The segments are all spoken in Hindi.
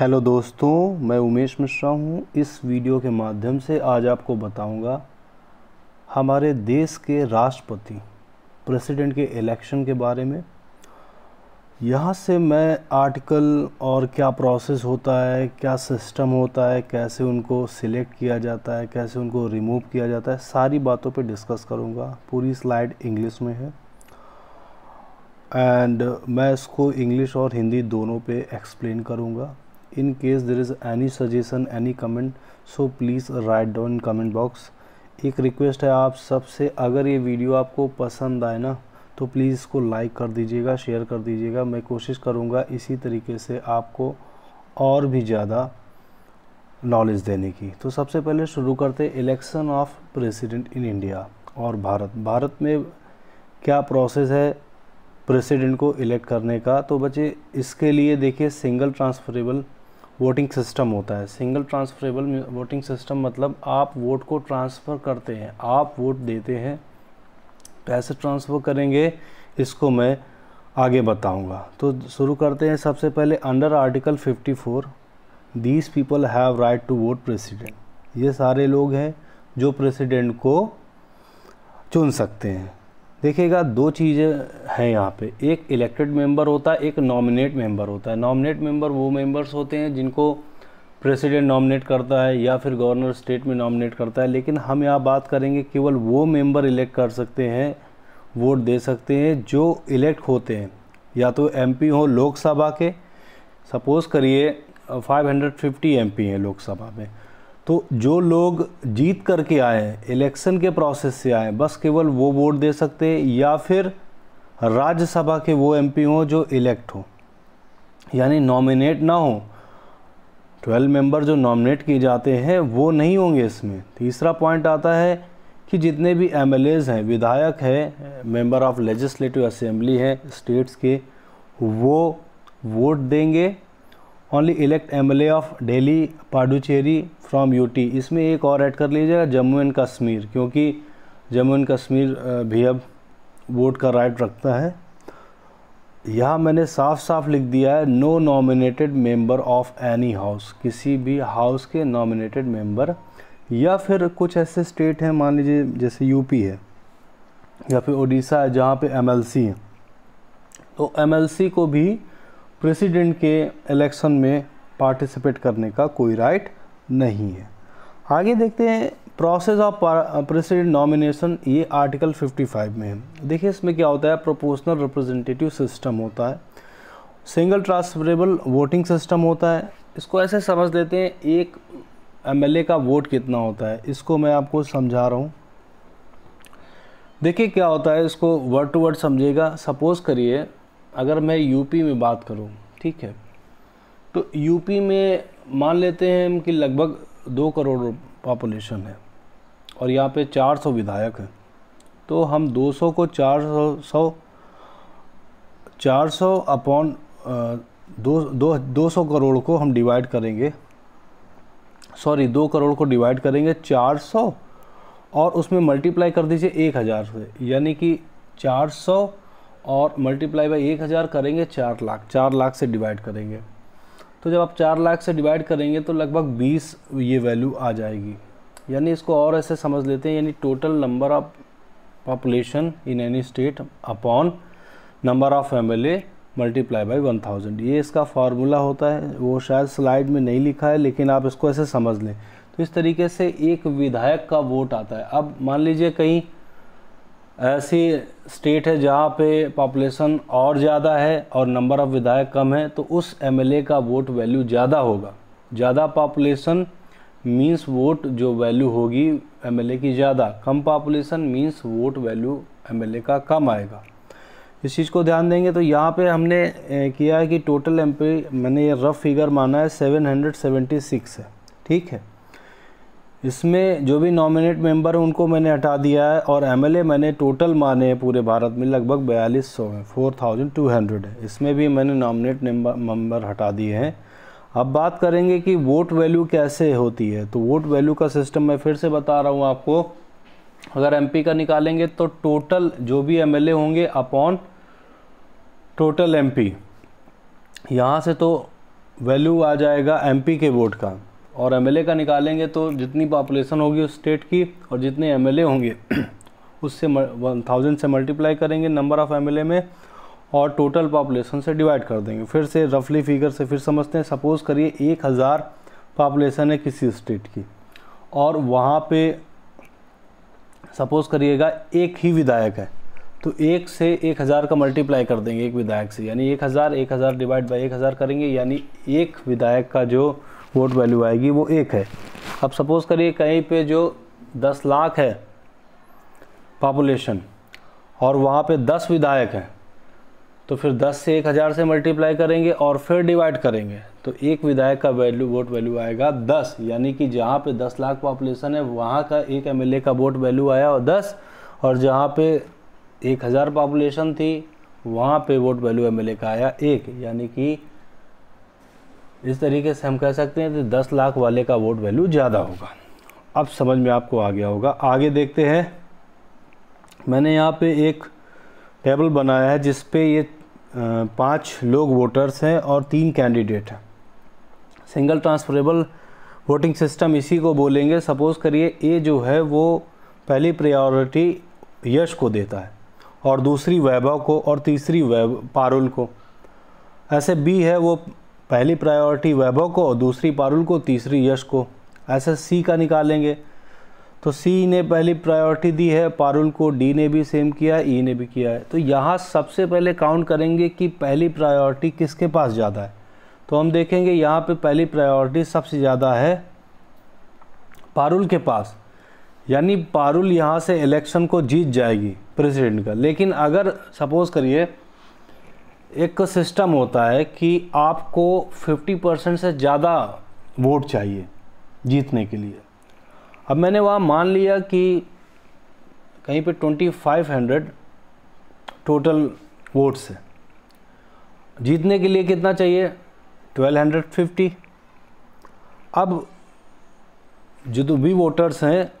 हेलो दोस्तों, मैं उमेश मिश्रा हूँ। इस वीडियो के माध्यम से आज आपको बताऊँगा हमारे देश के राष्ट्रपति प्रेसिडेंट के इलेक्शन के बारे में। यहाँ से मैं आर्टिकल और क्या प्रोसेस होता है, क्या सिस्टम होता है, कैसे उनको सिलेक्ट किया जाता है, कैसे उनको रिमूव किया जाता है, सारी बातों पे डिस्कस करूँगा। पूरी स्लाइड इंग्लिश में है एंड मैं इसको इंग्लिश और हिंदी दोनों पे एक्सप्लेन करूँगा। In case there is any suggestion, any comment, so please write down comment box. एक रिक्वेस्ट है आप सबसे, अगर ये वीडियो आपको पसंद आए ना तो प्लीज़ इसको लाइक कर दीजिएगा, शेयर कर दीजिएगा। मैं कोशिश करूँगा इसी तरीके से आपको और भी ज़्यादा नॉलेज देने की। तो सबसे पहले शुरू करते election of president in India और भारत में क्या प्रोसेस है प्रेसिडेंट को इलेक्ट करने का। तो बच्चे इसके लिए देखिए सिंगल ट्रांसफरेबल वोटिंग सिस्टम होता है। सिंगल ट्रांसफरेबल वोटिंग सिस्टम मतलब आप वोट को ट्रांसफ़र करते हैं, आप वोट देते हैं, कैसे ट्रांसफ़र करेंगे इसको मैं आगे बताऊंगा। तो शुरू करते हैं। सबसे पहले under article 54 these people have right to vote president. ये सारे लोग हैं जो प्रेसिडेंट को चुन सकते हैं। देखिएगा दो चीज़ें हैं यहाँ पे, एक इलेक्टेड मेंबर होता है, एक नॉमिनेट मेंबर होता है। नॉमिनेट मेंबर वो मेंबर्स होते हैं जिनको प्रेसिडेंट नॉमिनेट करता है या फिर गवर्नर स्टेट में नॉमिनेट करता है। लेकिन हम यहाँ बात करेंगे केवल वो मेंबर इलेक्ट कर सकते हैं, वोट दे सकते हैं जो इलेक्ट होते हैं, या तो एमपी हो लोकसभा के। सपोज़ करिए 550 एमपी हैं लोकसभा में, तो जो लोग जीत करके आए हैं, इलेक्शन के प्रोसेस से आए, बस केवल वो वोट दे सकते हैं, या फिर राज्यसभा के वो एमपी हों जो इलेक्ट हो, यानी नॉमिनेट ना हो। 12 मेंबर जो नॉमिनेट किए जाते हैं वो नहीं होंगे इसमें। तीसरा पॉइंट आता है कि जितने भी एमएलएज हैं, विधायक हैं, मेंबर ऑफ लेजिस्लेटिव असेंबली हैं स्टेट्स के, वो वोट देंगे। Only elect MLA of Delhi, Puducherry from UT. इसमें एक और ऐड कर लीजिएगा जम्मू एंड कश्मीर, क्योंकि जम्मू एंड कश्मीर भी अब वोट का राइट रखता है। यहाँ मैंने साफ साफ लिख दिया है no nominated member of any house. किसी भी हाउस के नॉमिनेटेड मेंबर, या फिर कुछ ऐसे स्टेट हैं, मान लीजिए जैसे यूपी है या फिर उड़ीसा है जहाँ पे एमएलसी है, तो एमएलसी को भी प्रेसिडेंट के इलेक्शन में पार्टिसिपेट करने का कोई राइट नहीं है। आगे देखते हैं प्रोसेस ऑफ प्रेसिडेंट नॉमिनेशन। ये आर्टिकल 55 में है। देखिए इसमें क्या होता है, प्रोपोर्शनल रिप्रेजेंटेटिव सिस्टम होता है, सिंगल ट्रांसफरेबल वोटिंग सिस्टम होता है। इसको ऐसे समझ लेते हैं, एक एमएलए का वोट कितना होता है, इसको मैं आपको समझा रहा हूँ। देखिए क्या होता है, इसको वर्ड टू वर्ड समझिएगा। सपोज़ करिए अगर मैं यूपी में बात करूं, ठीक है, तो यूपी में मान लेते हैं कि लगभग 2 करोड़ पॉपुलेशन है और यहाँ पे 400 विधायक हैं। तो हम 200 को 400 अपॉन 200 करोड़ को हम डिवाइड करेंगे, 2 करोड़ को डिवाइड करेंगे 400 और उसमें मल्टीप्लाई कर दीजिए 1000 से, यानी कि 400 और मल्टीप्लाई बाई 1000 करेंगे 4 लाख। 4 लाख से डिवाइड करेंगे, तो जब आप 4 लाख से डिवाइड करेंगे तो लगभग 20 ये वैल्यू आ जाएगी। यानी इसको और ऐसे समझ लेते हैं, यानी total number of population in any state upon number of MLA multiply by 1000। ये इसका फार्मूला होता है, वो शायद स्लाइड में नहीं लिखा है, लेकिन आप इसको ऐसे समझ लें। तो इस तरीके से एक विधायक का वोट आता है। अब मान लीजिए कहीं ऐसी स्टेट है जहाँ पे पॉपुलेशन और ज़्यादा है और नंबर ऑफ़ विधायक कम है, तो उस एमएलए का वोट वैल्यू ज़्यादा होगा। ज़्यादा पॉपुलेशन मींस वोट जो वैल्यू होगी एमएलए की ज़्यादा, कम population means vote value MLA का कम आएगा। इस चीज़ को ध्यान देंगे। तो यहाँ पे हमने किया है कि टोटल एमपी, मैंने ये रफ फिगर माना है 776 है, ठीक है। इसमें जो भी नॉमिनेट मेंबर है उनको मैंने हटा दिया है, और एमएलए मैंने टोटल माने हैं पूरे भारत में लगभग 4200 हैं, 4200 है। इसमें भी मैंने नॉमिनेट मेंबर हटा दिए हैं। अब बात करेंगे कि वोट वैल्यू कैसे होती है। तो वोट वैल्यू का सिस्टम मैं फिर से बता रहा हूँ आपको। अगर एमपी का निकालेंगे तो टोटल जो भी एमएलए होंगे अपॉन टोटल एमपी। यहाँ से तो वैल्यू आ जाएगा एमपी के वोट का, और एमएलए का निकालेंगे तो जितनी पॉपुलेशन होगी उस स्टेट की और जितने एमएलए होंगे उससे 1000 से मल्टीप्लाई करेंगे नंबर ऑफ़ एमएलए में और टोटल पॉपुलेशन से डिवाइड कर देंगे। फिर से रफली फिगर से फिर समझते हैं। सपोज़ करिए 1000 पॉपुलेशन है किसी स्टेट की और वहाँ पे सपोज़ करिएगा एक ही विधायक है, तो 1 से 1000 का मल्टीप्लाई कर देंगे एक विधायक से, यानी 1000 डिवाइड बाई 1000 करेंगे, यानी एक विधायक का जो वोट वैल्यू आएगी वो 1 है। अब सपोज़ करिए कहीं पे जो 10 लाख है पॉपुलेशन और वहाँ पे 10 विधायक हैं, तो फिर 10 से 1000 से मल्टीप्लाई करेंगे और फिर डिवाइड करेंगे, तो एक विधायक का वैल्यू वोट वैल्यू आएगा 10, यानी कि जहाँ पे 10 लाख पॉपुलेशन है वहाँ का एक एमएलए का वोट वैल्यू आया और 10, और जहाँ पे 1000 पॉपुलेशन थी वहाँ पे वोट वैल्यू एमएलए का आया 1, यानी कि इस तरीके से हम कह सकते हैं कि 10 लाख वाले का वोट वैल्यू ज़्यादा होगा। अब समझ में आपको आ गया होगा। आगे देखते हैं। मैंने यहाँ पे एक टेबल बनाया है जिस पे ये 5 लोग वोटर्स हैं और 3 कैंडिडेट हैं। सिंगल ट्रांसफरेबल वोटिंग सिस्टम इसी को बोलेंगे। सपोज़ करिए ए जो है वो पहली प्रायोरिटी यश को देता है और दूसरी वैभव को और तीसरी पारुल को। ऐसे बी है वो पहली प्रायोरिटी वैभव को और दूसरी पारुल को, तीसरी यश को। ऐसे सी का निकालेंगे तो सी ने पहली प्रायोरिटी दी है पारुल को, डी ने भी सेम किया है, ई ने भी किया है। तो यहाँ सबसे पहले काउंट करेंगे कि पहली प्रायोरिटी किसके पास ज़्यादा है, तो हम देखेंगे यहाँ पे पहली प्रायोरिटी सबसे ज़्यादा है पारुल के पास, यानी पारुल यहाँ से इलेक्शन को जीत जाएगी प्रेसिडेंट का। लेकिन अगर सपोज़ करिए एक सिस्टम होता है कि आपको 50% से ज़्यादा वोट चाहिए जीतने के लिए। अब मैंने वहाँ मान लिया कि कहीं पे 2500 टोटल वोट्स है, जीतने के लिए कितना चाहिए 1250। अब जो भी वोटर्स हैं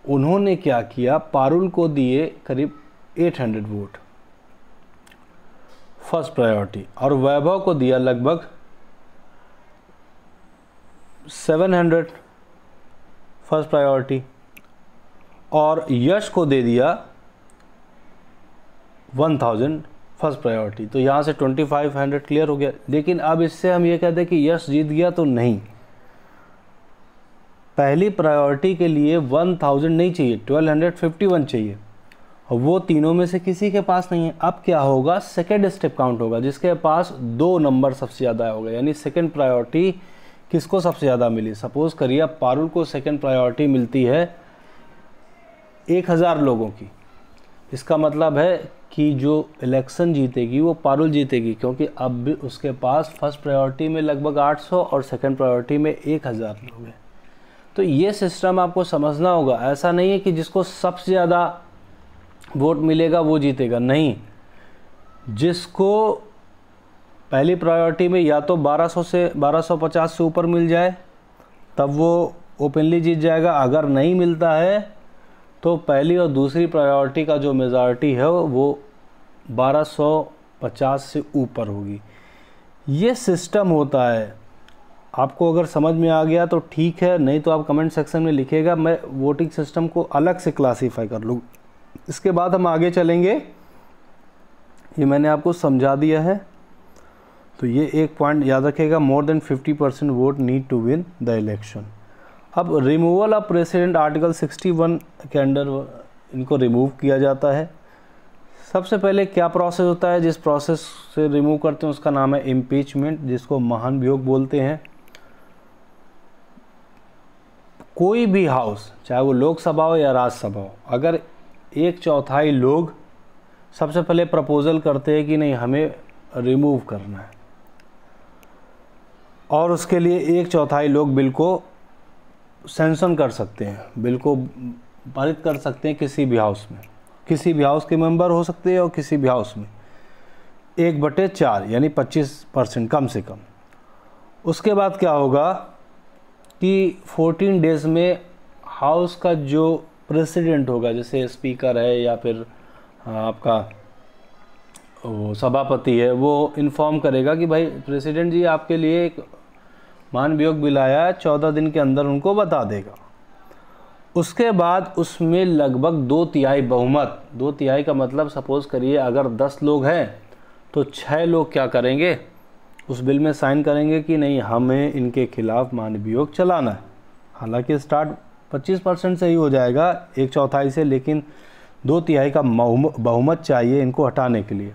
उन्होंने क्या किया, पारुल को दिए करीब 800 वोट फर्स्ट प्रायोरिटी और वैभव को दिया लगभग 700 फर्स्ट प्रायोरिटी और यश को दे दिया 1000 फर्स्ट प्रायोरिटी। तो यहाँ से 2500 क्लियर हो गया। लेकिन अब इससे हम ये कहते हैं कि यश जीत गया, तो नहीं, पहली प्रायोरिटी के लिए 1000 नहीं चाहिए, 1251 चाहिए और वो तीनों में से किसी के पास नहीं है। अब क्या होगा, सेकेंड स्टेप काउंट होगा, जिसके पास 2 नंबर सबसे ज़्यादा होगा, यानी सेकेंड प्रायोरिटी किसको सबसे ज़्यादा मिली। सपोज़ करिए पारुल को सेकेंड प्रायोरिटी मिलती है 1000 लोगों की। इसका मतलब है कि जो इलेक्शन जीतेगी वो पारुल जीतेगी, क्योंकि अब भी उसके पास फर्स्ट प्रायोरिटी में लगभग 800 और सेकेंड प्रायोरिटी में 1000 लोग हैं। तो ये सिस्टम आपको समझना होगा। ऐसा नहीं है कि जिसको सबसे ज़्यादा वोट मिलेगा वो जीतेगा, नहीं, जिसको पहली प्रायोरिटी में या तो 1250 से ऊपर मिल जाए तब वो ओपनली जीत जाएगा। अगर नहीं मिलता है तो पहली और दूसरी प्रायोरिटी का जो मेजॉरिटी है वो 1250 से ऊपर होगी। ये सिस्टम होता है। आपको अगर समझ में आ गया तो ठीक है, नहीं तो आप कमेंट सेक्शन में लिखिएगा, मैं वोटिंग सिस्टम को अलग से क्लासीफाई कर लूँ। इसके बाद हम आगे चलेंगे। ये मैंने आपको समझा दिया है, तो ये एक पॉइंट याद रखिएगा, more than 50% vote need to win the election. अब रिमूवल ऑफ प्रेसिडेंट आर्टिकल 61 के अंडर इनको रिमूव किया जाता है। सबसे पहले क्या प्रोसेस होता है, जिस प्रोसेस से रिमूव करते हैं उसका नाम है इम्पीचमेंट, जिसको महाभियोग बोलते हैं। कोई भी हाउस, चाहे वो लोकसभा हो या राज्यसभा हो, अगर 1/4 लोग सबसे पहले प्रपोजल करते हैं कि नहीं हमें रिमूव करना है, और उसके लिए 1/4 लोग बिल को सैंक्शन कर सकते हैं, बिल को पारित कर सकते हैं किसी भी हाउस में, किसी भी हाउस के मेंबर हो सकते हैं और किसी भी हाउस में 1/4 यानी 25% कम से कम। उसके बाद क्या होगा कि 14 डेज़ में हाउस का जो प्रेसिडेंट होगा, जैसे स्पीकर है या फिर आपका वो सभापति है वो इन्फॉर्म करेगा कि भाई प्रेसिडेंट जी आपके लिए एक मानवियोग बिल आया है, 14 दिन के अंदर उनको बता देगा। उसके बाद उसमें लगभग 2/3 बहुमत, 2/3 का मतलब सपोज़ करिए अगर 10 लोग हैं तो 6 लोग क्या करेंगे, उस बिल में साइन करेंगे कि नहीं हमें इनके खिलाफ मानवियोग चलाना है। हालांकि स्टार्ट 25% से ही हो जाएगा, 1/4 से, लेकिन 2/3 का बहुमत चाहिए इनको हटाने के लिए।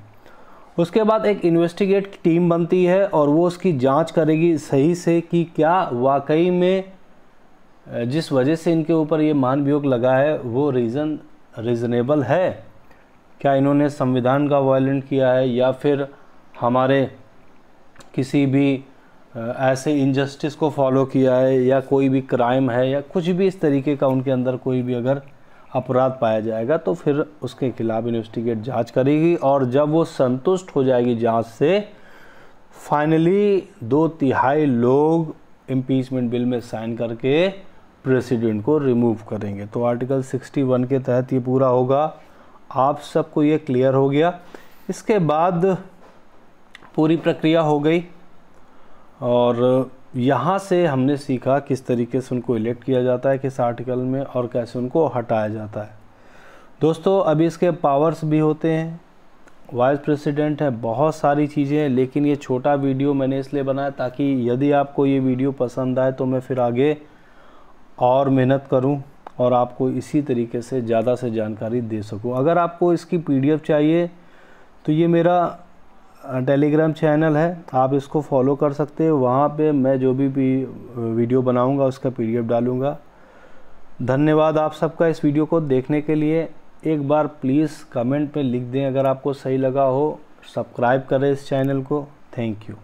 उसके बाद एक इन्वेस्टिगेट टीम बनती है और वो उसकी जांच करेगी सही से कि क्या वाकई में जिस वजह से इनके ऊपर ये मानवियोग लगा है वो रीज़नेबल है, क्या इन्होंने संविधान का वायलेंट किया है या फिर हमारे किसी भी ऐसे इनजस्टिस को फॉलो किया है या कोई भी क्राइम है या कुछ भी इस तरीके का उनके अंदर कोई भी अगर अपराध पाया जाएगा तो फिर उसके खिलाफ इन्वेस्टिगेट जांच करेगी। और जब वो संतुष्ट हो जाएगी जांच से, फाइनली 2/3 लोग इम्पीचमेंट बिल में साइन करके प्रेसिडेंट को रिमूव करेंगे। तो आर्टिकल 61 के तहत ये पूरा होगा। आप सबको ये क्लियर हो गया। इसके बाद पूरी प्रक्रिया हो गई और यहाँ से हमने सीखा किस तरीके से उनको इलेक्ट किया जाता है किस आर्टिकल में और कैसे उनको हटाया जाता है। दोस्तों अभी इसके पावर्स भी होते हैं, वाइस प्रेसिडेंट है, बहुत सारी चीज़ें हैं, लेकिन ये छोटा वीडियो मैंने इसलिए बनाया ताकि यदि आपको ये वीडियो पसंद आए तो मैं फिर आगे और मेहनत करूं और आपको इसी तरीके से ज़्यादा से जानकारी दे सकूं। अगर आपको इसकी PDF चाहिए तो ये मेरा टेलीग्राम चैनल है, आप इसको फॉलो कर सकते हो। वहाँ पे मैं जो भी वीडियो बनाऊंगा उसका PDF डालूंगा। धन्यवाद आप सबका इस वीडियो को देखने के लिए। एक बार प्लीज़ कमेंट में लिख दें अगर आपको सही लगा हो। सब्सक्राइब करें इस चैनल को। Thank you.